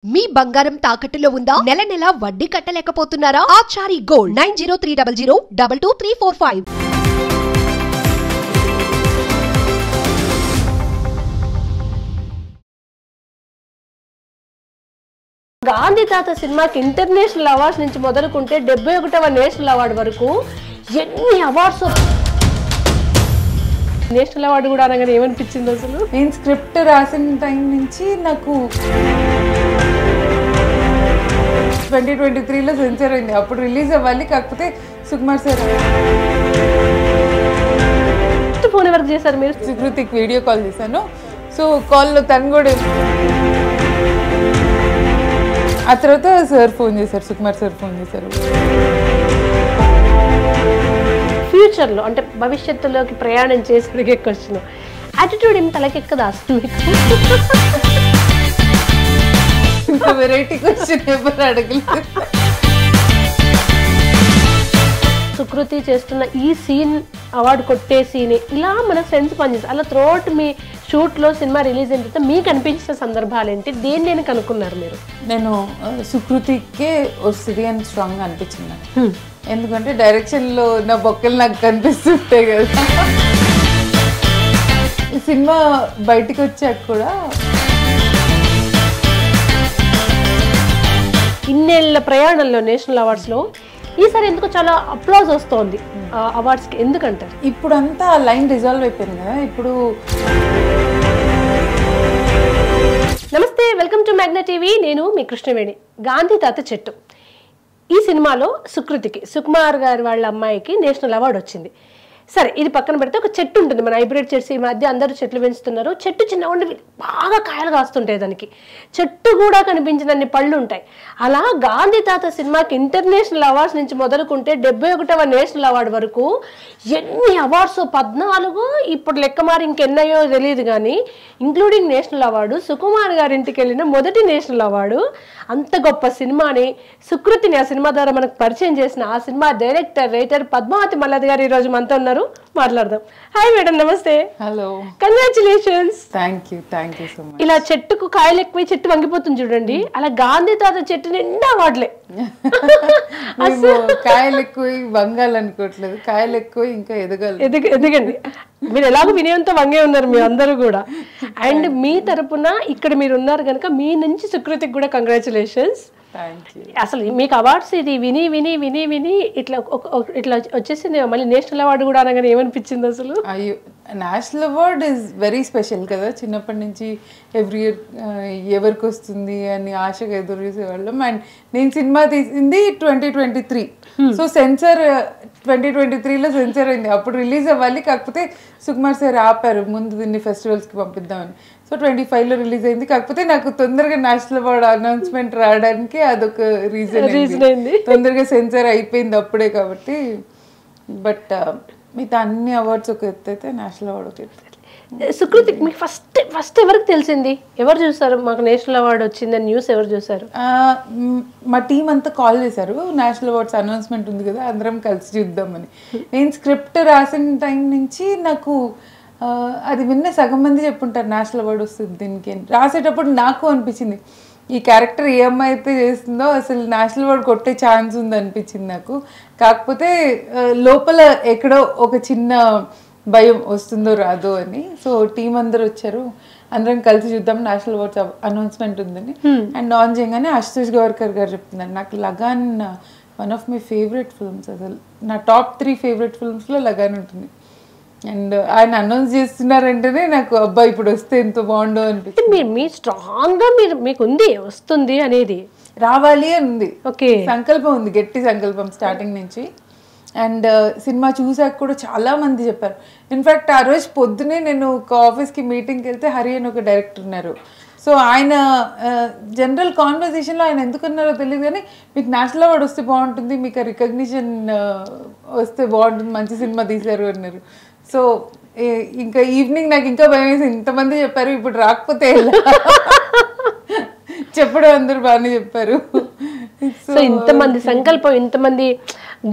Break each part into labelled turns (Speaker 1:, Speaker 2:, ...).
Speaker 1: మీ బంగారం తాకట్టులో ఉందా? నెల నెల వడ్డీ కట్టలేకపోతున్నారా? ఆచారి గోల్డ్ 9030022345.
Speaker 2: గాంధీ తాత సినిమాకి ఇంటర్నేషనల్ అవార్డ్స్ నుంచి మొదలుకుంటే 71వ నేషనల్ అవార్డు వరకు ఎన్ని అవార్డ్స్. నేషనల్ అవార్డు కూడా అనగానే ఏమనిపించింది అసలు?
Speaker 3: నేను స్క్రిప్ట్ రాసిన టైం నుంచి నాకు 2023లో సెన్సర్ అయింది. అప్పుడు రిలీజ్ అవ్వాలి, కాకపోతే సుకుమార్ సార్
Speaker 2: ఫోన్ వర్క్ చేశారు మీరు?
Speaker 3: సుకృతికి వీడియో కాల్ చేశాను. సో కాల్లో తను కూడా ఆ తర్వాత సార్ ఫోన్ చేశారు, సుకుమార్ సార్ ఫోన్ చేశారు.
Speaker 2: ఫ్యూచర్లో అంటే భవిష్యత్తులోకి ప్రయాణం చేసి క్వశ్చన్ యాటిట్యూడ్ ఏం తలకెక్కదా అసలు మీకు?
Speaker 3: ఇంకా వెరైటీ క్వశ్చన్ ఎవరు అడగలేదు.
Speaker 2: సుకృతి చేస్తున్న ఈ సీన్ అవార్డు కొట్టే సీన్ ఇలా మన ఫ్రెండ్స్ పనిచేస్తారు. అలా త్రోట్ మీ షూట్లో సినిమా రిలీజ్ అయిన తర్వాత మీకు అనిపించిన సందర్భాలు ఏంటి? దేన్ని నేను కనుక్కున్నారు మీరు?
Speaker 3: నేను సుకృతికే వస్తుంది అని స్ట్రాంగ్గా అనిపించింది. ఎందుకంటే డైరెక్షన్లో నా బొక్కలు నాకు కనిపిస్తుంటాయి కదా. ఈ సినిమా బయటికి వచ్చాక కూడా
Speaker 2: ఇన్నేళ్ల ప్రయాణంలో నేషనల్ అవార్డ్స్లో ఈసారి ఎందుకు చాలా అప్లాజ్ వస్తోంది అవార్డ్స్కి, ఎందుకంటారు?
Speaker 3: ఇప్పుడంతా లైన్ రిజాల్వ్ అయిపోయింది కదా. ఇప్పుడు
Speaker 2: నమస్తే, వెల్కమ్ టు మ్యాగ్నా టీవీ. నేను మీ కృష్ణవేణి. గాంధీ తాత చెట్టు ఈ సినిమాలో సుకృతికి, సుకుమార్ గారి వాళ్ళ అమ్మాయికి నేషనల్ అవార్డు వచ్చింది. సరే, ఇది పక్కన పెడితే ఒక చెట్టు ఉంటుంది, మన హైబ్రిడ్ చెట్స్. ఈ మధ్య అందరూ చెట్లు పెంచుతున్నారు. చెట్టు చిన్న ఉండి బాగా కాయలు కాస్తుంటాయి, దానికి చెట్టు కూడా కనిపించినన్ని పళ్ళు ఉంటాయి. అలా గాంధీ తాత సినిమాకి ఇంటర్నేషనల్ అవార్డ్స్ నుంచి మొదలుకుంటే 71వ నేషనల్ అవార్డు వరకు ఎన్ని అవార్డ్స్, 14. ఇప్పుడు లెక్క మారి ఇంకెన్నయో తెలియదు కానీ ఇంక్లూడింగ్ నేషనల్ అవార్డు. సుకుమార్ గారింటికి వెళ్ళిన మొదటి నేషనల్ అవార్డు. అంత గొప్ప సినిమాని, సుకృతిని ఆ సినిమా ద్వారా మనకు పరిచయం చేసిన ఆ సినిమా డైరెక్టర్, రైటర్ పద్మావతి మల్లది గారు ఈరోజు మనతో ఉన్నారు. మాట్లాడదాం. హాయ్ మేడం, నమస్తే.
Speaker 3: Hello,
Speaker 2: congratulations.
Speaker 3: Thank you so much.
Speaker 2: ఇలా చెట్టుకు కాయలు ఎక్కువ, చెట్టు వంగిపోతుంది చూడండి. అలా గాంధీ తాత చెట్టు నిండా అవార్డులే.
Speaker 3: కాయలు ఎక్కువ వంగాలనుకోవట్లేదు, కాయలు ఎక్కువ ఇంకా
Speaker 2: ఎదగండి. మీరు ఎలాగో వినయంతో వంగే ఉన్నారు మీ అందరూ కూడా. అండ్ మీ తరపున ఇక్కడ మీరు ఉన్నారు కనుక మీ నుంచి సుకృతికి కూడా కంగ్రాచులేషన్స్. అసలు మీకు అవార్డ్స్ ఇది విని విని విని విని ఇట్లా ఇట్లా వచ్చేసింది. మళ్ళీ నేషనల్ అవార్డు కూడా అనగానే ఏమనిపించింది అసలు?
Speaker 3: అయ్యో, national award is very special కదా. చిన్నప్పటి నుంచి ఎవ్రీ ఇయర్ ఎవరికి వస్తుంది అని ఆశగా ఎదురు చూసేవాళ్ళం. అండ్ నేను సినిమా తీసింది 2023. సో సెన్సర్ 2023లో సెన్సర్ అయింది. అప్పుడు రిలీజ్ అవ్వాలి, కాకపోతే సుకుమార్ సార్ ఆపారు, ముందు దీన్ని ఫెస్టివల్స్కి పంపిద్దామని. సో 25లో రిలీజ్ అయింది. కాకపోతే నాకు తొందరగా నేషనల్ అవార్డ్ అనౌన్స్మెంట్ రావడానికి అదొక రీజన్ అయింది. తొందరగా సెన్సర్ అయిపోయింది అప్పుడే కాబట్టి. బట్ మిగతా అన్ని అవార్డ్స్ ఒక ఎత్తు అయితే నేషనల్ అవార్డు ఒక ఎత్తు.
Speaker 2: సుకృతి, మీకు ఫస్ట్ ఎవరికి తెలిసింది? ఎవరు చూసారు మాకు నేషనల్ అవార్డు వచ్చిందని న్యూస్? ఎవరు చూసారు?
Speaker 3: మా టీం అంతా కాల్ చేశారు, నేషనల్ అవార్డ్స్ అనౌన్స్మెంట్ ఉంది కదా, అందరం కలిసి చూద్దామని. నేను స్క్రిప్ట్ రాసిన టైం నుంచి నాకు అది విన్న సగం మంది చెప్పుంటారు నేషనల్ అవార్డు వస్తుంది దీనికి. రాసేటప్పుడు నాకు అనిపించింది, ఈ క్యారెక్టర్ ఏ అమ్మాయి అయితే చేస్తుందో అసలు నేషనల్ అవార్డు కొట్టే ఛాన్స్ ఉంది అనిపించింది నాకు. కాకపోతే లోపల ఎక్కడో ఒక చిన్న భయం వస్తుందో రాదో అని. సో టీం అందరు వచ్చారు, అందరం కలిసి చూద్దాం, నేషనల్ అవార్డ్స్ అనౌన్స్మెంట్ ఉందని. అండ్ ఆన్ చేయగానే ఆశుతోష్ గోవర్కర్ గారు చెప్తున్నారు, నాకు Lagaan one of my favourite films, అసలు నా టాప్ 3 ఫేవరెట్ ఫిల్మ్స్లో లగాన్ ఉంటుంది. అండ్ ఆయన అనౌన్స్ చేస్తున్నారంటేనే నాకు అబ్బా ఇప్పుడు వస్తే ఎంత బాగుండో అనిపిస్తుంది.
Speaker 2: మీ స్ట్రాంగ్గా మీకు ఉంది వస్తుంది అనేది,
Speaker 3: రావాలి అని ఉంది.
Speaker 2: ఓకే,
Speaker 3: సంకల్పం ఉంది, గట్టి సంకల్పం స్టార్టింగ్ నుంచి. అండ్ సినిమా చూసాక కూడా చాలా మంది చెప్పారు. ఇన్ఫ్యాక్ట్ ఆ రోజు పొద్దునే నేను ఒక ఆఫీస్కి మీటింగ్కి వెళ్తే హరి అని ఒక డైరెక్టర్ ఉన్నారు. సో ఆయన జనరల్ కాన్వర్జేషన్లో ఆయన ఎందుకున్నారో తెలియదు కానీ, మీకు నేషనల్ అవార్డు వస్తే బాగుంటుంది, మీకు రికగ్నిషన్ వస్తే బాగుంటుంది, మంచి సినిమా తీశారు అన్నారు. సో ఇంకా ఈవినింగ్ నాకు ఇంకా భయం వేసి, ఇంతమంది చెప్పారు ఇప్పుడు రాకపోతే చెప్పడం అందరూ బాగానే చెప్పారు.
Speaker 2: సో ఇంతమంది సంకల్పం, ఇంతమంది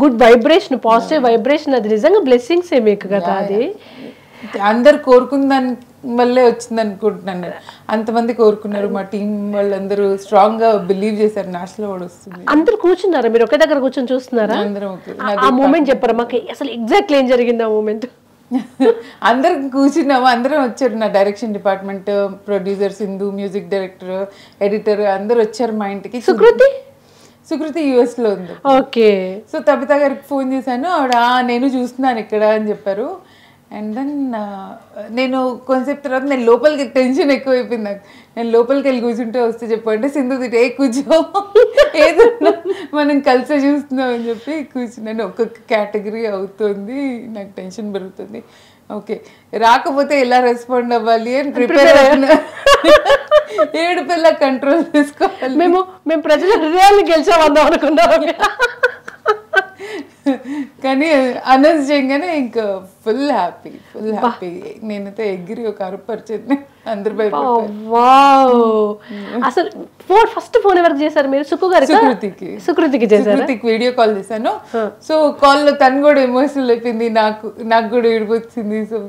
Speaker 2: గుడ్ వైబ్రేషన్, పాజిటివ్ వైబ్రేషన్, అది నిజంగా బ్లెస్సింగ్స్ మీకు కదా. అది
Speaker 3: అందరు కోరుకుందాన్ని వల్లే వచ్చింది అనుకుంటున్నాను. అంతమంది కోరుకున్నారు, మా టీం వాళ్ళందరూ స్ట్రాంగ్ గా బిలీవ్ చేశారు నేషనల్ అవార్డు వస్తుంది.
Speaker 2: అందరు కూర్చున్నారా, మీరు ఒకే దగ్గర కూర్చొని చూస్తున్నారా?
Speaker 3: అందరం ఓకే.
Speaker 2: ఆ మూమెంట్ చెప్పారా మాకు, అసలు ఎగ్జాక్ట్లీ ఏం జరిగింది ఆ మూమెంట్?
Speaker 3: అందరం కూర్చున్నాము, అందరం వచ్చారు. నా direction department, producer Sindhu, music director, editor అందరు వచ్చారు మా ఇంటికి. సుకృతి US లో ఉంది.
Speaker 2: ఓకే.
Speaker 3: సో తబితా గారికి ఫోన్ చేశాను, ఆవిడ నేను చూస్తున్నాను ఇక్కడ అని చెప్పారు. అండ్ దెన్ నేను కొంచెంసేపు తర్వాత నేను లోపలికి టెన్షన్ ఎక్కువైపోయింది నాకు. నేను లోపలికి వెళ్ళి కూర్చుంటే వస్తే చెప్పంటే సింధు తిట్టే కూర్చో ఏదో మనం కలిసే చూస్తున్నాం అని చెప్పి కూర్చున్నాను. ఒక్కొక్క కేటగిరీ అవుతుంది, నాకు టెన్షన్ పెరుగుతుంది. ఓకే రాకపోతే ఎలా రెస్పాండ్ అవ్వాలి అని ప్రిపేర్ అవుతున్నా. ఏడుపెల్లా కంట్రోల్ చేసుకోవాలి.
Speaker 2: మేము ప్రజల హృదయాన్ని గెలిచామందాం అనుకున్నాం,
Speaker 3: కానీ అనౌన్స్ చేయగానే ఇంకా ఫుల్ హ్యాపీ. నేనైతే ఎగిరి ఒక అరుపరిచేది, అందరు
Speaker 2: అసలు ఫస్ట్ ఫోన్ ఎవరికి చేశారు మీరు? సుకృతికి చేశారు.
Speaker 3: వీడియో కాల్ చేశాను. సో కాల్ లో తను కూడా ఎమోషనల్ అయిపోయింది, నాకు కూడా ఏడిపోతుంది. సో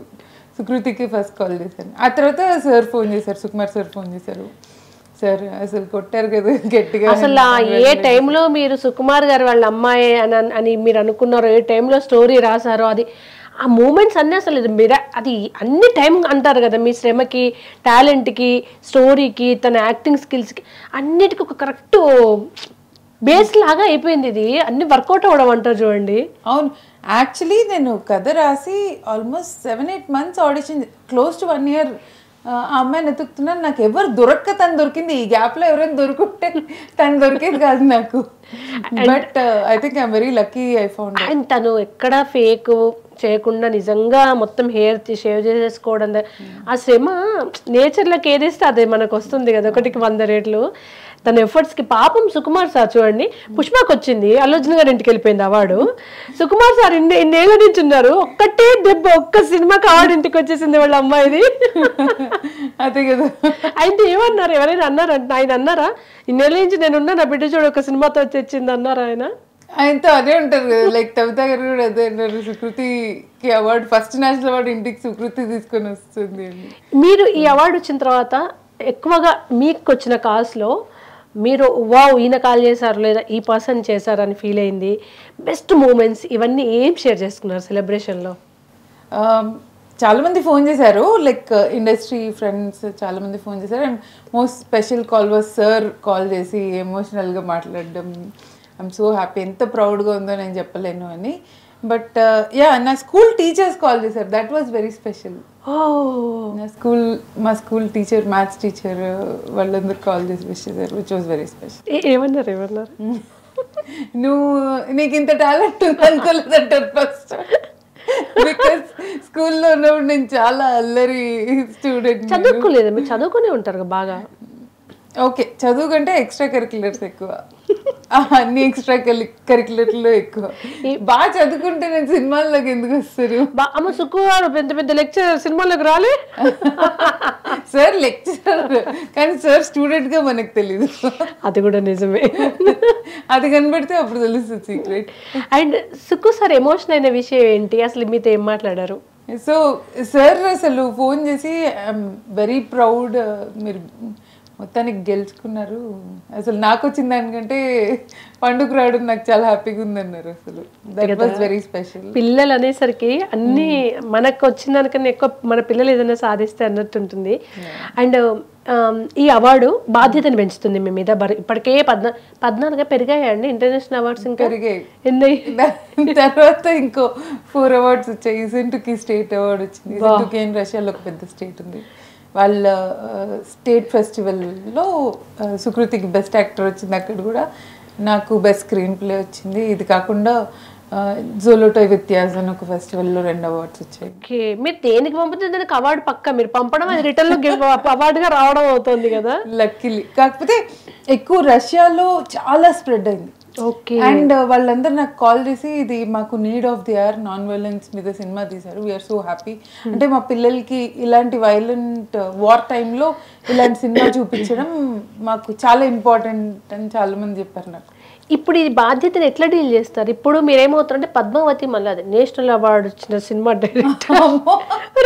Speaker 3: సుకృతికి ఫస్ట్ కాల్ చేశాను. ఆ తర్వాత సార్ ఫోన్ చేశారు, సుకుమార్ సార్ ఫోన్ చేశారు. సార్ అసలు కొట్టారు కదా గట్టిగా. అసలు
Speaker 2: ఏ టైంలో మీరు సుకుమార్ గారు వాళ్ళ అమ్మాయి అని మీరు అనుకున్నారో, ఏ టైంలో స్టోరీ రాసారో, అది ఆ మూమెంట్స్ అన్నీ అసలు అది అన్ని టైం అంటారు కదా, మీ శ్రమకి, టాలెంట్కి, స్టోరీకి, తన యాక్టింగ్ స్కిల్స్కి అన్నిటికీ ఒక కరెక్ట్ బేస్ లాగా అయిపోయింది. ఇది అన్ని వర్కౌట్ అవ్వడం అంటారు చూడండి.
Speaker 3: అవును, యాక్చువల్లీ నేను కథ రాసి almost 7-8 months audition, close to 1 year ఆ అమ్మాయిని ఎత్తుకుతున్నాను. నాకు ఎవరు దొరక్క తను దొరికింది. ఈ గ్యాప్ లో ఎవరైనా దొరుకుంటే తను దొరికేది కాదు నాకు. But I think I'm very lucky I found.
Speaker 2: And తను ఎక్కడ ఫేక్ చేయకుండా నిజంగా మొత్తం హెయిర్ షేవ్ చేసేసుకోవడం, ఆ శ్రమ నేచర్లోకి ఏదిస్తే అదే మనకు వస్తుంది కదా, 1కి 100 రెట్లు తన ఎఫర్ట్స్కి. పాపం సుకుమార్ సార్ చూడండి, పుష్పకి వచ్చింది, అల్లు అర్జున్ గారి ఇంటికి వెళ్ళిపోయింది అవార్డు. సుకుమార్ సార్ ఇన్నేళ్ళ నుంచి ఉన్నారు, ఒక్కటే దెబ్బ, ఒక్క సినిమాకి అవార్డు ఇంటికి వచ్చేసింది వాళ్ళ అమ్మాయిది.
Speaker 3: అదే కదా.
Speaker 2: అయితే ఏమన్నారు, ఎవరైనా అన్నారంట? ఆయన అన్నారా, ఇన్నేళ్ళ నుంచి నేనున్నా, నా బిడ్డ చూడు ఒక సినిమాతో వచ్చేసింది అన్నారా ఆయన?
Speaker 3: ఆయనతో అదే ఉంటారు కదా, లైక్ కవిత గారు కూడా అదే అన్నారు, సుకృతికి అవార్డు, ఫస్ట్ నేషనల్ అవార్డు ఇంటికి సుకృతి తీసుకొని వస్తుంది అని.
Speaker 2: మీరు ఈ అవార్డు వచ్చిన తర్వాత ఎక్కువగా మీకు వచ్చిన కాల్స్లో మీరు వావ్ ఈయన కాల్ చేశారు లేదా ఈ పర్సన్ చేశారని ఫీల్ అయింది, బెస్ట్ మూమెంట్స్ ఇవన్నీ ఏం షేర్ చేసుకున్నారు సెలబ్రేషన్లో?
Speaker 3: చాలామంది ఫోన్ చేశారు, లైక్ ఇండస్ట్రీ ఫ్రెండ్స్ చాలామంది ఫోన్ చేశారు. And most special call was sir call చేసి ఎమోషనల్గా మాట్లాడడం. ఐఎమ్ సో హ్యాపీ, ఎంత ప్రౌడ్గా ఉందో నేను చెప్పలేను అని. బట్ యా, నా స్కూల్ టీచర్స్ కాల్ చేశారు, దట్ వాజ్ వెరీ స్పెషల్. మా స్కూల్ టీచర్, మ్యాథ్స్ టీచర్, వాళ్ళందరూ కాల్ చేసి విష్ చేశారు, విచ్ వాజ్ వెరీ స్పెషల్.
Speaker 2: ఏమన్నారు?
Speaker 3: నీకు ఇంత టాలెంట్ ఉంది అనుకోలేదంటారు ఫస్ట్. బికాస్ స్కూల్లో ఉన్నప్పుడు నేను చాలా అల్లరి స్టూడెంట్.
Speaker 2: చదువుకోలేదు, మీరు చదువుకునే ఉంటారు బాగా.
Speaker 3: ఓకే, చదువు కంటే ఎక్స్ట్రా కరిక్యులర్స్ ఎక్కువ, అన్ని ఎక్స్ట్రా కరిక్యులర్లో ఎక్కువ. బాగా చదువుకుంటే నేను సినిమాల్లోకి ఎందుకు వస్తారు?
Speaker 2: అమ్మ సుకుమార్ పెద్ద పెద్ద లెక్చరర్, సినిమాలోకి రాలే?
Speaker 3: సార్ లెక్చరర్, కానీ సార్ స్టూడెంట్ గా మనకు తెలీదు.
Speaker 2: అది కూడా నిజమే,
Speaker 3: అది కనబడితే అప్పుడు తెలుస్తుంది సీక్రెట్.
Speaker 2: అండ్ సుకు సార్ ఎమోషన్ అయిన విషయం ఏంటి, అసలు మీతో ఏం మాట్లాడారు?
Speaker 3: సో సార్ అసలు ఫోన్ చేసి ఐఎమ్ వెరీ ప్రౌడ్, మీరు మొత్తానికి గెలుచుకున్నారు, అసలు నాకు వచ్చిన దానికంటే పండుగ రావడం నాకు చాలా హ్యాపీగా ఉందన్నారు. అసలు దట్ వాజ్ వెరీ స్పెషల్.
Speaker 2: పిల్లలు అనేసరికి అన్ని మనకు వచ్చిన దానికన్నా ఎక్కువ మన పిల్లలు ఏదైనా సాధిస్తే అన్నట్టు ఉంటుంది. అండ్ ఈ అవార్డు బాధ్యతను పెంచుతుంది మీ మీద. ఇప్పటికే 14 పెరిగాయండి ఇంటర్నేషనల్ అవార్డ్స్, ఇంకా
Speaker 3: పెరిగాయి.
Speaker 2: ఎన్ని
Speaker 3: తర్వాత ఇంకో 4 అవార్డ్స్ వచ్చాయి. ఇసెంటుకి స్టేట్ అవార్డు వచ్చింది. ఇసెంటుకి రష్యాలో ఒక పెద్ద స్టేట్ ఉంది, వాళ్ళ స్టేట్ ఫెస్టివల్లో సుకృతికి బెస్ట్ యాక్టర్ వచ్చింది, అక్కడ కూడా నాకు బెస్ట్ స్క్రీన్ ప్లే వచ్చింది. ఇది కాకుండా జోలోటోయ్ విత్యాస్ అని ఒక ఫెస్టివల్లో 2 అవార్డ్స్ వచ్చాయి.
Speaker 2: ఓకే, మీరు దేనికి పంపితే దానికి అవార్డు పక్క మీరు పంపడం, అది రిటర్న్ లో అవార్డుగా రావడం అవుతుంది కదా.
Speaker 3: లక్కీలీ. కాకపోతే ఎక్కువ రష్యాలో చాలా స్ప్రెడ్ అయింది,
Speaker 2: ఓకే.
Speaker 3: అండ్ వాళ్ళందరూ నాకు కాల్ చేసి ఇది మాకు need of the hour non violence మీద సినిమా తీశారు, వీఆర్ సో హ్యాపీ. అంటే మా పిల్లలకి ఇలాంటి వైలెంట్ వార్ టైంలో ఇలాంటి సినిమా చూపించడం మాకు చాలా ఇంపార్టెంట్ అని చాలా మంది చెప్పారు నాకు.
Speaker 2: ఇప్పుడు ఈ బాధ్యతను ఎట్లా డీల్ చేస్తారు? ఇప్పుడు మీరేమవుతారంటే పద్మావతి మళ్ళీ అది నేషనల్ అవార్డు వచ్చిన సినిమా డైరెక్టర్,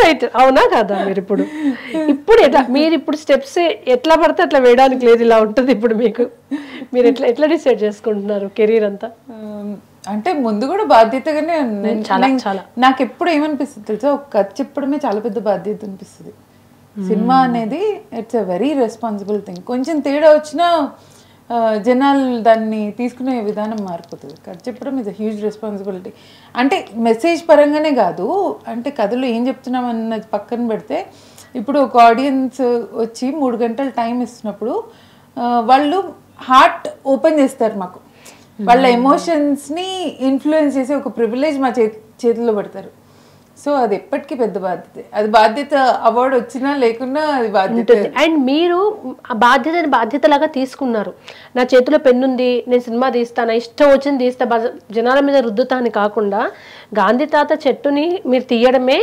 Speaker 2: రైట్? అవునా కదా? మీరు ఇప్పుడు ఎట్లా మీరు ఇప్పుడు స్టెప్స్ ఎట్లా పడితే అట్లా వేయడానికి లేదు, ఇలా ఉంటుంది ఇప్పుడు మీకు. మీరు ఎట్లా డిసైడ్ చేసుకుంటున్నారు కెరీర్ అంతా?
Speaker 3: అంటే ముందు కూడా బాధ్యతగానే నాకు ఎప్పుడు ఏమనిపిస్తుంది తెలుసా, ఒక కథ చెప్పడమే చాలా పెద్ద బాధ్యత అనిపిస్తుంది. సినిమా అనేది it's a very responsible thing. కొంచెం తేడా వచ్చినా జనాలు దాన్ని తీసుకునే విధానం మారిపోతుంది. కథ చెప్పడం ఇస్ అ హ్యూజ్ రెస్పాన్సిబిలిటీ. అంటే మెసేజ్ పరంగానే కాదు, అంటే కథలో ఏం చెప్తున్నాం అన్నది పక్కన పెడితే, ఇప్పుడు ఒక ఆడియన్స్ వచ్చి 3 గంటలు టైం ఇస్తున్నప్పుడు వాళ్ళు హార్ట్ ఓపెన్ చేస్తారు మాకు, వాళ్ళ ఎమోషన్స్ని ఇన్ఫ్లుయెన్స్ చేసే ఒక ప్రివిలేజ్ మా చేతిలో పెడతారు. సో అది ఎప్పటికీ పెద్ద బాధ్యత. అది బాధ్యత అవార్డు వచ్చినా లేకున్నా అది బాధ్యత.
Speaker 2: అండ్ మీరు ఆ బాధ్యతలాగా తీసుకున్నారు. నా చేతిలో పెన్ను ఉంది, నేను సినిమా తీస్తా, నా ఇష్టం వచ్చింది తీస్తా, జనాల మీద రుద్దుతా అని కాకుండా గాంధీ తాత చెట్టుని మీరు తీయడమే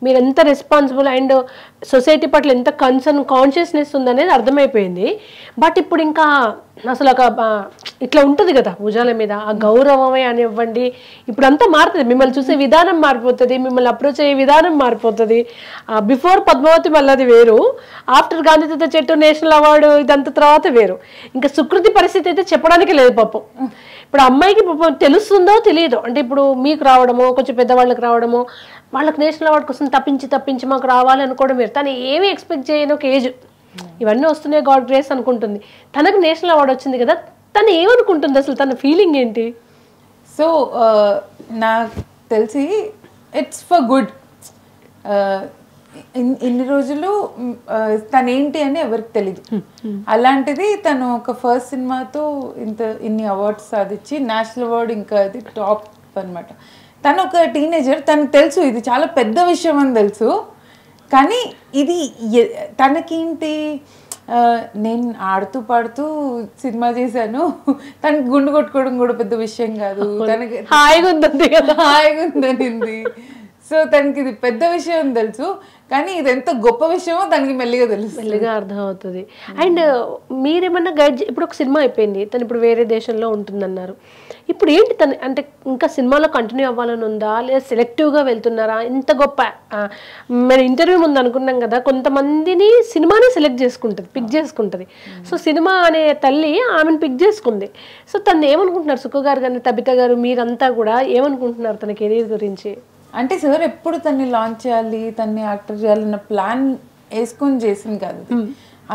Speaker 2: మీరు ఎంత రెస్పాన్సిబుల్ అండ్ సొసైటీ పట్ల ఎంత కాన్షియస్నెస్ ఉందనేది అర్థమైపోయింది. బట్ ఇప్పుడు ఇంకా అసలు ఒక ఇట్లా ఉంటుంది కదా భుజాల మీద, ఆ గౌరవమే అనివ్వండి, ఇప్పుడు అంతా మారుతుంది. మిమ్మల్ని చూసే విధానం మారిపోతుంది, మిమ్మల్ని అప్రోచ్ అయ్యే విధానం మారిపోతుంది. బిఫోర్ పద్మావతి మళ్ళీ అది వేరు, ఆఫ్టర్ గాంధీ తాత చెట్టు నేషనల్ అవార్డు ఇదంతా తర్వాత వేరు. ఇంకా సుకృతి పరిస్థితి అయితే చెప్పడానికి లేదు పాపం. ఇప్పుడు అమ్మాయికి పాపం తెలుస్తుందో తెలియదో, అంటే ఇప్పుడు మీకు రావడమో కొంచెం పెద్దవాళ్ళకి రావడమో, వాళ్ళకి నేషనల్ అవార్డు కోసం తప్పించి మాకు రావాలి అనుకోవడం వేరు. తను ఏమీ ఎక్స్పెక్ట్ చేయని ఒక ఏజ్, ఇవన్నీ వస్తున్నాయి గాడ్ గ్రేస్ అనుకుంటుంది. తనకు నేషనల్ అవార్డు వచ్చింది కదా, తను ఏమనుకుంటుంది అసలు, తన ఫీలింగ్ ఏంటి?
Speaker 3: సో నాకు తెలిసి ఇట్స్ ఫర్ గుడ్. ఇన్ని రోజులు తనేంటి అని ఎవరికి తెలీదు. అలాంటిది తను ఒక ఫస్ట్ సినిమాతో ఇన్ని అవార్డ్స్ సాధించి నేషనల్ అవార్డు ఇంకా అది టాప్ అనమాట. తను ఒక టీనేజర్, తనకు తెలుసు ఇది చాలా పెద్ద విషయం అని తెలుసు. కానీ ఇది తనకేంటి, నేను ఆడుతూ పాడుతూ సినిమా చేశాను, తనకి గుండు కొట్టుకోవడం కూడా పెద్ద విషయం కాదు, తనకి హాయిగా ఉందనింది. సో తనకి ఇది పెద్ద విషయం అని తెలుసు, కానీ ఇది ఎంత గొప్ప విషయమో తనకి మెల్లిగా తెలుసు,
Speaker 2: మెల్లిగా అర్థం అవుతుంది. అండ్ మీరేమన్నా గైడ్, ఇప్పుడు ఒక సినిమా అయిపోయింది, తను ఇప్పుడు వేరే దేశంలో ఉంటుందన్నారు. ఇప్పుడు ఏంటి తను అంటే ఇంకా సినిమాలో కంటిన్యూ అవ్వాలని ఉందా, లేదా సెలెక్టివ్గా వెళ్తున్నారా? ఇంత గొప్ప మన ఇంటర్వ్యూ ముందు అనుకున్నాం కదా, కొంతమందిని సినిమానే సెలెక్ట్ చేసుకుంటుంది, పిక్ చేసుకుంటుంది. సో సినిమా అనే తల్లి ఆమెను పిక్ చేసుకుంది. సో తను ఏమనుకుంటున్నారు, సుఖ గారు కానీ తబిత గారు మీరంతా కూడా ఏమనుకుంటున్నారు తన కెరీర్ గురించి?
Speaker 3: అంటే సార్ ఎప్పుడు తన్ని లాంచ్ చేయాలి, తన్ని యాక్టర్ చేయాలన్న ప్లాన్ వేసుకొని చేసింది కాదు.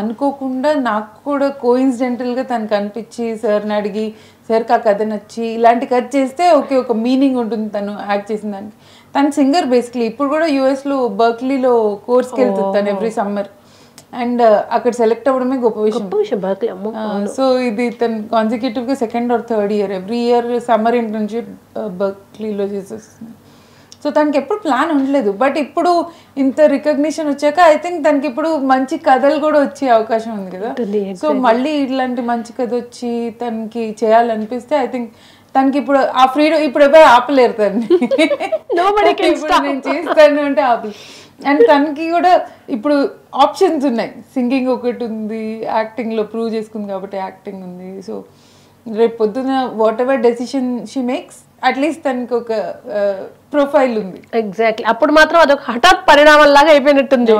Speaker 3: అనుకోకుండా నాకు కూడా కోఇన్సిడెంటల్గా తనకు అనిపించి సార్ని అడిగి, సార్కి ఆ కథ నచ్చి ఇలాంటి కథ చేస్తే ఓకే ఒక మీనింగ్ ఉంటుంది తను యాక్ట్ చేసిన దానికి. తను సింగర్ బేసిక్లీ. ఇప్పుడు కూడా యూఎస్లో బర్క్లీలో కోర్స్కి వెళ్తుంది తను ఎవ్రీ సమ్మర్. అండ్ అక్కడ సెలెక్ట్ అవ్వడమే గొప్ప విషయం. సో ఇది తను కాన్సిక్యూటివ్గా 2nd or 3rd year every year summer internship బర్క్లీలో చేసేస్తుంది. సో తనకి ఎప్పుడు ప్లాన్ ఉండలేదు. బట్ ఇప్పుడు ఇంత రికగ్నిషన్ వచ్చాక ఐ థింక్ తనకి ఇప్పుడు మంచి కథలు కూడా వచ్చే అవకాశం ఉంది కదా. సో మళ్ళీ ఇట్లాంటి మంచి కథ వచ్చి తనకి చేయాలనిపిస్తే ఐ థింక్ తనకి ఇప్పుడు ఆ ఫ్రీడమ్, ఇప్పుడు ఎవరు ఆపలేరు తనని. ఇప్పుడు నేను చేస్తాను అంటే ఆపలేదు. అండ్ తనకి కూడా ఇప్పుడు ఆప్షన్స్ ఉన్నాయి. సింగింగ్ ఒకటి ఉంది, యాక్టింగ్లో ప్రూవ్ చేసుకుంది కాబట్టి యాక్టింగ్ ఉంది. సో రేపు పొద్దున what ever decision she makes at least తనకి ఒక ప్రొఫైల్ ఉంది.
Speaker 2: ఎగ్జాక్ట్లీ. అప్పుడు మాత్రం అదొక హఠాత్ పరిణామం లాగా అయిపోయినట్టుంది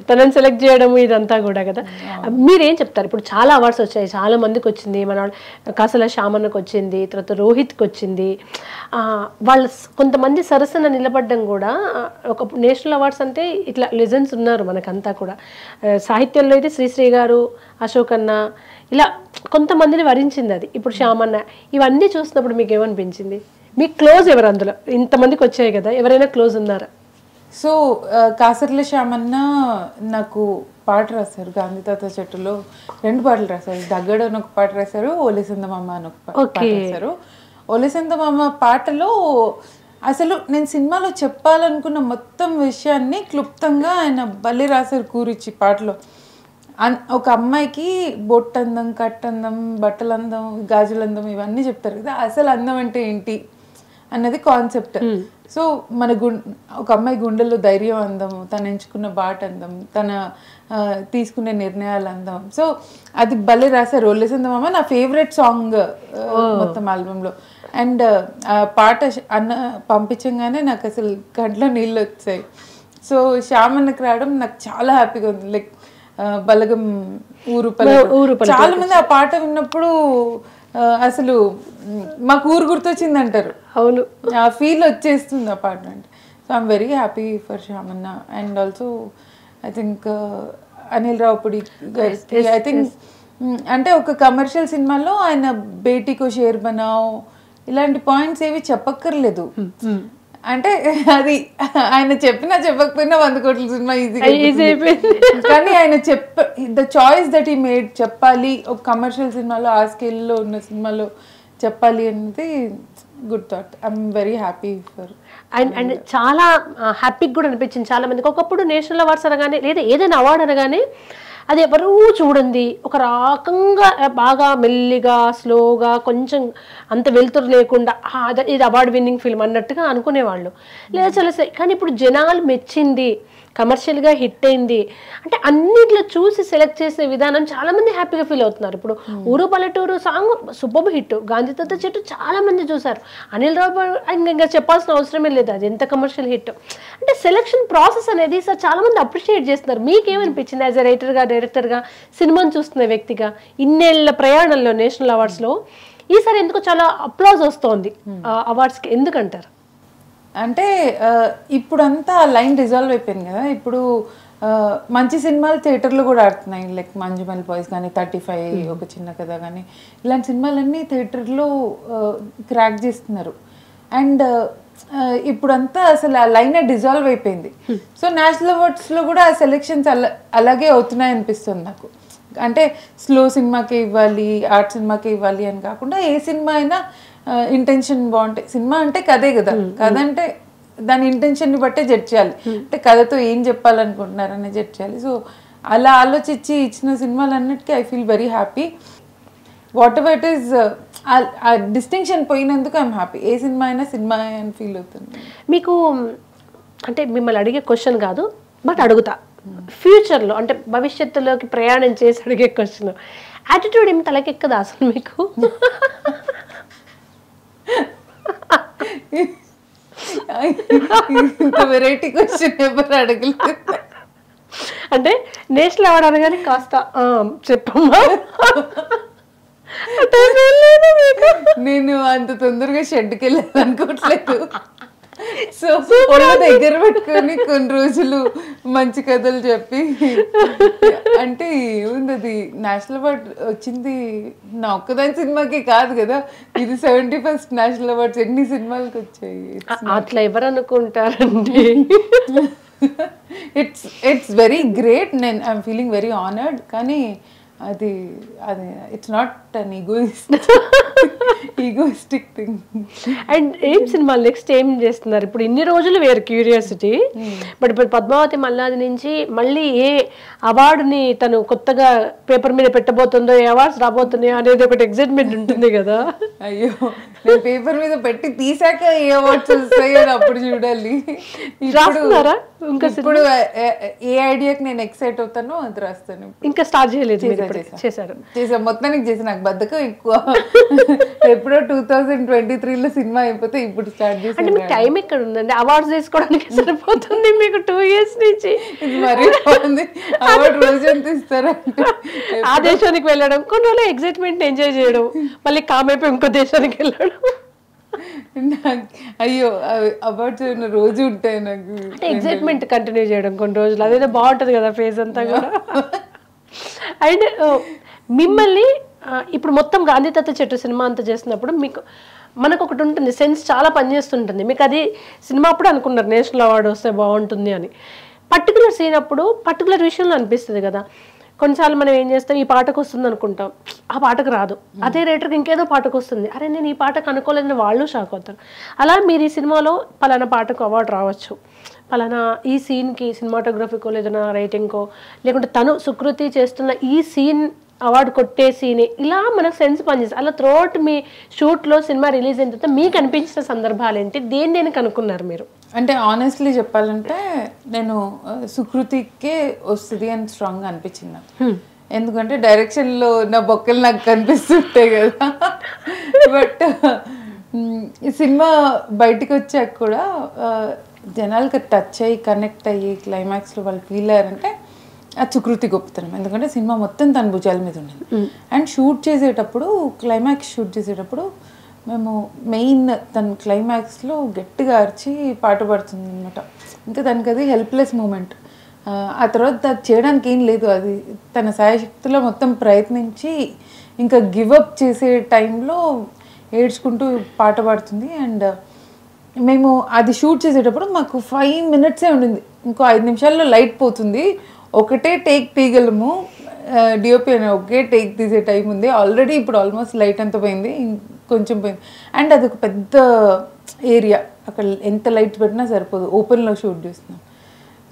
Speaker 2: తనని సెలెక్ట్ చేయడం ఇదంతా కూడా కదా. మీరేం చెప్తారు? ఇప్పుడు చాలా అవార్డ్స్ వచ్చాయి, చాలా మందికి వచ్చింది. మన కాసల శ్యామన్నకు వచ్చింది, తర్వాత రోహిత్కి వచ్చింది. వాళ్ళ కొంతమంది సరసన నిలబడ్డం కూడా ఒక నేషనల్ అవార్డ్స్ అంటే ఇట్లా లెజెండ్స్ ఉన్నారు మనకంతా కూడా. సాహిత్యంలో అయితే శ్రీశ్రీ గారు, అశోక్ అన్న, ఇలా కొంతమందిని వరించింది అది. ఇప్పుడు శ్యామన్న, ఇవన్నీ చూసినప్పుడు మీకు ఏమనిపించింది? మీకు క్లోజ్ ఎవరు అందులో? ఇంతమందికి వచ్చాయి కదా, ఎవరైనా క్లోజ్ ఉన్నారా?
Speaker 3: సో కాసర్ల శ్యామన్న నాకు పాట రాశారు గాంధీ తాత చెట్టులో. 2 పాటలు రాశారు. దగ్గడ అని ఒక పాట రాశారు, ఓలేసందమామ అని ఒక పాట రాశారు. ఓలేసందమామ పాటలో అసలు నేను సినిమాలో చెప్పాలనుకున్న మొత్తం విషయాన్ని క్లుప్తంగా ఆయన బలి రాశారు కూరిచ్చి పాటలో. ఒక అమ్మాయికి బొట్టందం, కట్టందం, బట్టలందం, గాజులందం ఇవన్నీ చెప్తారు కదా, అసలు అందం అంటే ఏంటి అన్నది కాన్సెప్ట్. సో మన ఒక అమ్మాయి గుండెల్లో ధైర్యం అందం, తను ఎంచుకున్న బాట అందం, తన తీసుకునే నిర్ణయాలు అందం. సో అది భలే రాశారు. ఒళ్ళేసింది మామ నా ఫేవరెట్ సాంగ్ మొత్తం ఆల్బంలో. అండ్ ఆ పాట అన్న పంపించగానే నాకు అసలు కంట్లో నీళ్ళు వచ్చాయి. సో శ్యామన్నకి రావడం నాకు చాలా హ్యాపీగా ఉంది. లైక్ బలగం ఊరు చాలా మంది ఆ పాట విన్నప్పుడు అసలు మాకు ఊరు గుర్తొచ్చింది అంటారు. అవును, ఆ ఫీల్ వచ్చేస్తుంది ఆ పాట అంటే. So I'm very happy for Shyamanna. And also I think Anil Ravipudi గారికి ఐ థింక్ అంటే ఒక కమర్షియల్ సినిమాలో ఆయన బేటీకో షేర్ బనావ్ ఇలాంటి పాయింట్స్ ఏవి చెప్పక్కర్లేదు. అంటే అది ఆయన చెప్పినా చెప్పకపోయినా 100 కోట్ల సినిమా ఈజీ అయిపోయింది. కానీ ఆయన ద చాయిస్ దట్ ఈ మేడ్ చెప్పాలి ఒక కమర్షియల్ సినిమాలో, ఆ స్కేల్లో ఉన్న సినిమాలో చెప్పాలి అనేది good thought. I'm very happy for.
Speaker 2: And చాలా హ్యాపీగా కూడా అనిపించింది చాలా మందికి. ఒకప్పుడు నేషనల్ అవార్డ్స్ అనగానే లేదా ఏదైనా అవార్డు అనగానే అది ఎవరూ చూడండి ఒక రకంగా బాగా మెల్లిగా స్లోగా కొంచెం అంత వెలుతురు లేకుండా ఇది అవార్డు విన్నింగ్ ఫిల్మ్ అన్నట్టుగా అనుకునేవాళ్ళు. లేదా చాలా కానీ ఇప్పుడు జనాలు మెచ్చింది, కమర్షియల్గా హిట్ అయింది అంటే అన్నిట్లో చూసి సెలెక్ట్ చేసే విధానం చాలామంది హ్యాపీగా ఫీల్ అవుతున్నారు. ఇప్పుడు ఊరు పల్లెటూరు సాంగ్ సూపర్ హిట్, గాంధీ తాత చెట్టు చాలామంది చూసారు. అనిల్ రావు ఇంకా చెప్పాల్సిన అవసరమే లేదు, అది ఎంత కమర్షియల్ హిట్. అంటే సెలెక్షన్ ప్రాసెస్ అనేది సార్ చాలామంది అప్రిషియేట్ చేస్తున్నారు. మీకేమనిపించింది యాజ్ ఎ రైటర్గా, డైరెక్టర్గా, సినిమాను చూస్తున్న వ్యక్తిగా ఇన్నేళ్ల ప్రయాణంలో నేషనల్ అవార్డ్స్లో ఈసారి ఎందుకు చాలా అప్లాజ్ వస్తోంది అవార్డ్స్కి, ఎందుకంటారు?
Speaker 3: అంటే ఇప్పుడంతా లైన్ రిజాల్వ్ అయిపోయింది కదా. ఇప్పుడు మంచి సినిమాలు థియేటర్లో కూడా ఆడుతున్నాయి. లైక్ మంజుమల్ బాయ్స్ కానీ, 35 ఒక చిన్న కథ కానీ, ఇలాంటి సినిమాలన్నీ థియేటర్లో క్రాక్ చేస్తున్నారు. అండ్ ఇప్పుడంతా అసలు ఆ లైనే డిజాల్వ్ అయిపోయింది. సో నేషనల్ అవార్డ్స్లో కూడా ఆ సెలెక్షన్స్ అలాగే అవుతున్నాయి అనిపిస్తుంది నాకు. అంటే స్లో సినిమాకే ఇవ్వాలి, ఆర్ట్ సినిమాకే ఇవ్వాలి అని కాకుండా ఏ సినిమా అయినా ఇంటెన్షన్ బాగుంటాయి. సినిమా అంటే కథే కదా, కథ అంటే దాని ఇంటెన్షన్ని బట్టే జడ్జ్ చేయాలి. అంటే కథతో ఏం చెప్పాలనుకుంటున్నారని జడ్జ్ చేయాలి. సో అలా ఆలోచించి ఇచ్చిన సినిమాలన్నిటికీ I feel very happy. Whatever it is ఆ డిస్టింక్షన్ పోయినందుకు ఐఎమ్ హ్యాపీ. ఏ సినిమా అయినా సినిమా అని ఫీల్ అవుతుంది.
Speaker 2: మీకు అంటే మిమ్మల్ని అడిగే క్వశ్చన్ కాదు బట్ అడుగుతా, ఫ్యూచర్లో అంటే భవిష్యత్తులోకి ప్రయాణం చేసి అడిగే క్వశ్చన్, యాటిట్యూడ్ ఏమి తలకెక్కదా అసలు మీకు?
Speaker 3: ఇంత వెరైటీ క్వశ్చన్ ఎవరు అడగలేదు.
Speaker 2: అంటే నేషనల్ అవార్డు అనగానే కాస్త చెప్పమ్మా,
Speaker 3: నేను అంత తొందరగా షెడ్కి వెళ్ళాను అనుకోవట్లేదు. సో వాళ్ళ దగ్గర పెట్టుకొని కొన్ని రోజులు మంచి కథలు చెప్పి అంటే ఏముంది, అది నేషనల్ అవార్డు వచ్చింది నా ఒక్కదాని సినిమాకి కాదు కదా, ఇది 71st నేషనల్ అవార్డ్స్ ఎన్ని సినిమాలకు వచ్చాయి.
Speaker 2: అట్లా ఎవరు అనుకుంటారండి?
Speaker 3: It's very great. నేను ఐఎమ్ ఫీలింగ్ వెరీ ఆనర్డ్. కానీ అది అది it's not an egoistic thing.
Speaker 2: And ఏం సినిమాలు నెక్స్ట్ ఏం చేస్తున్నారు? ఇప్పుడు ఇన్ని రోజులు వేరు క్యూరియాసిటీ, బట్ ఇప్పుడు పద్మావతి మల్లాది నుంచి మళ్ళీ ఏ అవార్డుని తను కొత్తగా పేపర్ మీద పెట్టబోతుందో, ఏ అవార్డ్స్ రాబోతున్నాయో అనేది ఒకటి ఎక్సైట్మెంట్ ఉంటుంది కదా.
Speaker 3: అయ్యో, నేను పేపర్ మీద పెట్టి తీసాక ఏ అవార్డ్స్ వస్తాయో అప్పుడు చూడాలి.
Speaker 2: రాస్తున్నారా?
Speaker 3: ఇప్పుడు ఏ ఐడియాకి నేను ఎక్సైట్ అవుతానో అది రాస్తాను.
Speaker 2: ఇంకా స్టార్ట్ చేయలేదు? చేశారు.
Speaker 3: మొత్తానికి చేసి నాకు బద్ధకం ఎక్కువ. ఎప్పుడో 2023లో సినిమా అయిపోతే ఇప్పుడు స్టార్ట్ చేసి.
Speaker 2: అంటే మీకు టైం ఎక్కడ ఉందండి? అవార్డ్స్ తీసుకోవడానికి సరిపోతుంది మీకు 2 years నుంచి.
Speaker 3: ఇది మరీ అవార్డు రోజు ఎంత ఇస్తారంటే
Speaker 2: ఆ దేశానికి వెళ్ళడం, కొన్ని రోజులు ఎగ్జైట్మెంట్ ఎంజాయ్ చేయడం, మళ్ళీ కామైపోయి ఇంకో దేశానికి వెళ్ళడం.
Speaker 3: అయ్యో, అవార్డ్స్ రోజు ఉంటాయి నాకు.
Speaker 2: అంటే ఎగ్జైట్మెంట్ కంటిన్యూ చేయడం కొన్ని రోజులు, అదేదో బాగుంటది కదా ఫేస్ అంతా కూడా. అండ్ మిమ్మల్ని ఇప్పుడు మొత్తం గాంధీ తాత చెట్టు సినిమా అంతా చేస్తున్నప్పుడు మీకు మనకు ఒకటి ఉంటుంది, సెన్స్ చాలా పనిచేస్తుంటుంది. మీకు అది సినిమా అప్పుడు అనుకున్నారు నేషనల్ అవార్డు వస్తే బాగుంటుంది అని. పర్టికులర్ సీన్ అప్పుడు పర్టికులర్ విషయంలో అనిపిస్తుంది కదా, కొన్నిసార్లు మనం ఏం చేస్తాం, ఈ పాటకు వస్తుంది అనుకుంటాం, ఆ పాటకు రాదు. అదే రైటర్కి ఇంకేదో పాటకు వస్తుంది, అరే నేను ఈ పాటకు అనుకోలేదని వాళ్ళు షాక్ అవుతారు. అలా మీరు ఈ సినిమాలో పలానా పాటకు అవార్డు రావచ్చు, పలానా ఈ సీన్కి సినిమాటోగ్రఫీకో లేదన్నా రైటింగ్కో, లేకుంటే తను సుకృతి చేస్తున్న ఈ సీన్ అవార్డు కొట్టే సీన్, ఇలా మనకు సెన్స్ పనిచేస్తుంది. అలా త్రోట్ మీ షూట్లో సినిమా రిలీజ్ అయిన తర్వాత మీకు అనిపించిన సందర్భాలు ఏంటి, దేని నేను కనుక్కున్నారు మీరు?
Speaker 3: అంటే ఆనెస్ట్లీ చెప్పాలంటే నేను సుకృతికే వస్తుంది అని స్ట్రాంగ్గా అనిపించింది నాకు. ఎందుకంటే డైరెక్షన్లో నా బొక్కలు నాకు కనిపిస్తుంటాయి కదా. బట్ ఈ సినిమా బయటికి వచ్చాక కూడా జనాలకి టచ్ అయ్యి కనెక్ట్ అయ్యి క్లైమాక్స్లో వాళ్ళు ఫీల్ అయ్యారంటే అది సుకృతి గొప్పతనం. ఎందుకంటే సినిమా మొత్తం తన భుజాల మీద ఉండేది. అండ్ షూట్ చేసేటప్పుడు, క్లైమాక్స్ షూట్ చేసేటప్పుడు మేము మెయిన్ తన క్లైమాక్స్లో గట్టిగా అరిచి పాట పాడుతుంది అనమాట. ఇంకా తనకి అది హెల్ప్లెస్ మూమెంట్. ఆ తర్వాత అది చేయడానికి ఏం లేదు, అది తన సాయశక్తిలో మొత్తం ప్రయత్నించి ఇంకా గివప్ చేసే టైంలో ఏడ్చుకుంటూ పాట పాడుతుంది. అండ్ మేము అది షూట్ చేసేటప్పుడు మాకు 5 minutes ఉండింది, ఇంకో 5 నిమిషాల్లో లైట్ పోతుంది, ఒకటే టేక్ తీయగలము, డిఓపి అనే ఒకే టేక్ తీసే టైం ఉంది, ఆల్రెడీ ఇప్పుడు ఆల్మోస్ట్ లైట్ అంతా పోయింది, కొంచెం పోయింది. అండ్ అది ఒక పెద్ద ఏరియా, అక్కడ ఎంత లైట్ పెట్టినా సరిపోదు, ఓపెన్లో షూట్ చేస్తున్నాం.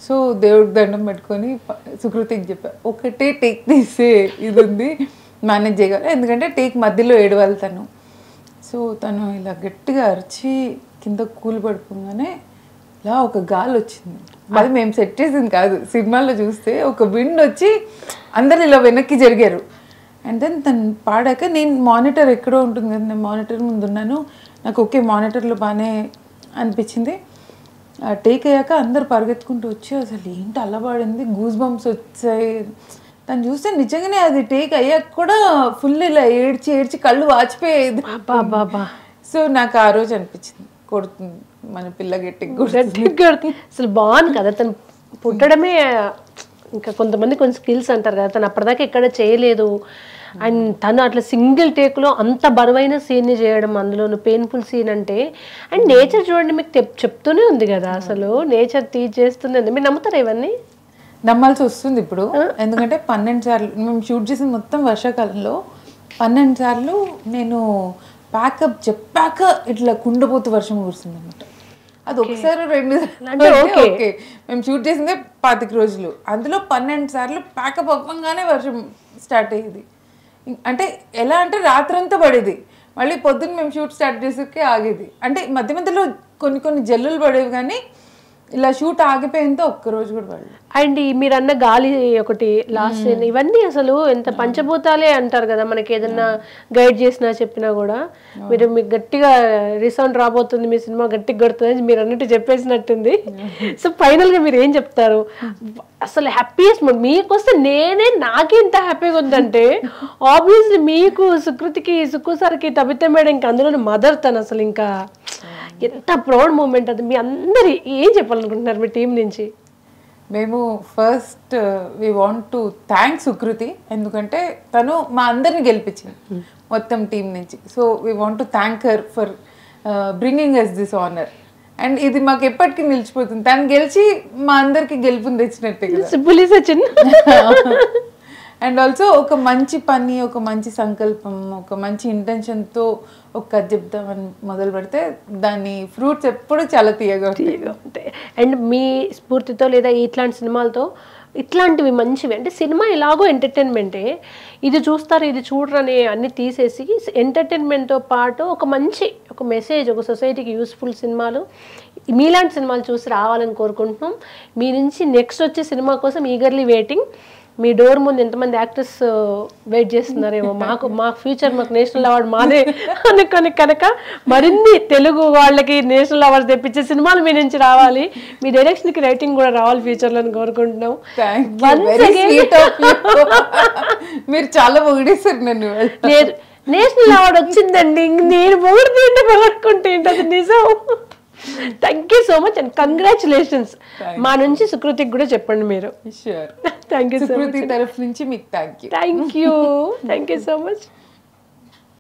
Speaker 3: సో దేవుడికి దండం పెట్టుకొని సుకృతికి చెప్పా, ఒకటే టేక్ తీసే ఇది ఉంది, మేనేజ్ చేయగలరు, ఎందుకంటే టేక్ మధ్యలో ఏడవాలి తను. సో తను ఇలా గట్టిగా అరిచి కింద కూలి పడిపోగానే ఇలా ఒక గాలి వచ్చింది. అది మేము సెట్ చేసింది కాదు, సినిమాలో చూస్తే ఒక విండ్ వచ్చి అందరు ఇలా వెనక్కి జరిగారు. అండ్ దెన్ తను పాడాక నేను మానిటర్ ఎక్కడో ఉంటుంది కదా, నేను మానిటర్ ముందు ఉన్నాను, నాకు ఓకే మానిటర్లో బాగానే అనిపించింది. టేక్ అయ్యాక అందరు పరిగెత్తుకుంటూ వచ్చి అసలు ఏంటి అలా పాడింది, గూస్ బంప్స్ వచ్చాయి. తను చూస్తే నిజంగానే అది టేక్ అయ్యాక కూడా ఫుల్ ఇలా ఏడ్చి ఏడ్చి కళ్ళు వాచిపోయేది. సో నాకు ఆ రోజు అనిపించింది కొడుతుంది మన పిల్ల గట్టి
Speaker 2: అసలు బాగుంది కదా తను పుట్టడమే. ఇంకా కొంతమంది కొన్ని స్కిల్స్ అంటారు కదా, తను అప్పటిదాకా ఎక్కడ చేయలేదు. అండ్ తను అట్లా సింగిల్ టేక్లో అంత బరువైన సీన్ని చేయడం, అందులోను పెయిన్ఫుల్ సీన్ అంటే. అండ్ నేచర్ చూడండి, మీకు చెప్తూనే ఉంది కదా, అసలు నేచర్ చేస్తుంది. మీరు నమ్ముతారా ఇవన్నీ?
Speaker 3: నమ్మాల్సి వస్తుంది ఇప్పుడు, ఎందుకంటే 12 సార్లు మేము షూట్ చేసిన మొత్తం వర్షాకాలంలో 12 సార్లు నేను ప్యాకప్ చెప్పాక ఇట్లా కుండపోతూ వర్షం కురుస్తుంది అనమాట. అది ఒకసారి 2 ఓకే, మేము షూట్ చేసిందే 25 రోజులు, అందులో 12 సార్లు ప్యాకప్ అవ్వగానే వర్షం స్టార్ట్ అయ్యేది. అంటే ఎలా అంటే రాత్రంతా పడేది, మళ్ళీ పొద్దున్న మేము షూట్ స్టార్ట్ చేసేకే ఆగేది. అంటే మధ్య మధ్యలో కొన్ని జల్లులు పడేవి, కానీ ఇలా షూట్ ఆగిపోయిందో ఒక్కరోజు కూడా పడలేదు.
Speaker 2: అండ్ మీరు అన్న గాలి ఒకటి లాస్ట్ సీన్, ఇవన్నీ అసలు ఎంత పంచభూతాలే అంటారు కదా, మనకి ఏదన్నా గైడ్ చేసినా చెప్పినా కూడా. మీకు గట్టిగా రీసౌండ్ రాబోతుంది, మీ సినిమా గట్టిగా కొడుతుంది మీరు అన్నట్టు చెప్పేసినట్టుంది. సో ఫైనల్ గా మీరు ఏం చెప్తారు? అసలు హ్యాపీయెస్ట్ మూమెంట్ మీకు వస్తే నాకే ఇంత హ్యాపీగా ఉందంటే ఆబ్వియస్లీ మీకు, సుకృతికి, సుక్కు సార్కి, తబిత మేడం, ఇంకా అందులో మదర్ తను అసలు ఇంకా ఎంత ప్రౌడ్ మూమెంట్ అది. మీ అందరి ఏం చెప్పాలనుకుంటున్నారు మీ టీం నుంచి?
Speaker 3: మేము first we want to thank Sukriti, ఎందుకంటే తను మా అందరిని గెలిపించింది మొత్తం టీం నుంచి. So we want to thank her for bringing us this honour. And ఇది మాకు ఎప్పటికీ నిలిచిపోతుంది, తను గెలిచి మా అందరికి గెలుపుని తెచ్చినట్టే కదా. అండ్ ఆల్సో ఒక మంచి పని, ఒక మంచి సంకల్పం, ఒక మంచి ఇంటెన్షన్తో ఒక కథ చెప్తామని మొదలు పెడితే దాని ఫ్రూట్స్ ఎప్పుడు చాలా తీయగా
Speaker 2: ఉంటాయి. అండ్ మీ స్ఫూర్తితో లేదా ఇట్లాంటి సినిమాలతో ఇట్లాంటివి మంచివి, అంటే సినిమా ఎలాగో ఎంటర్టైన్మెంటే, ఇది చూస్తారు ఇది చూడరు అని అన్ని తీసేసి ఎంటర్టైన్మెంట్తో పాటు ఒక మెసేజ్, ఒక సొసైటీకి యూస్ఫుల్ సినిమాలు, మీలాంటి సినిమాలు చూసి రావాలని కోరుకుంటున్నాం. మీ నుంచి నెక్స్ట్ వచ్చే సినిమా కోసం ఈగర్లీ వెయిటింగ్. మీ డోర్ ముందు ఎంతమంది యాక్టర్స్ వెయిట్ చేస్తున్నారేమో, మా ఫ్యూచర్ మాకు నేషనల్ అవార్డు మాదే అనుకొని కనుక మరిన్ని తెలుగు వాళ్ళకి నేషనల్ అవార్డు తెప్పించే సినిమాలు మీ నుంచి రావాలి, మీ డైరెక్షన్కి రైటింగ్ కూడా రావాలి ఫ్యూచర్లో అని కోరుకుంటున్నాం.
Speaker 3: మీరు చాలా పొగిడేశారు నన్ను.
Speaker 2: లేదు, నేషనల్ అవార్డు వచ్చిందండి, నేను పొగుడుకుంటే అది నిజం. Thank you so much and congratulations. మా నుంచి సుకృతికి కూడా చెప్పండి మీరు.
Speaker 3: Sure.
Speaker 2: Thank you so much.
Speaker 3: Sukriti తరఫు నుంచి మీకు thank you.
Speaker 2: Thank you so much.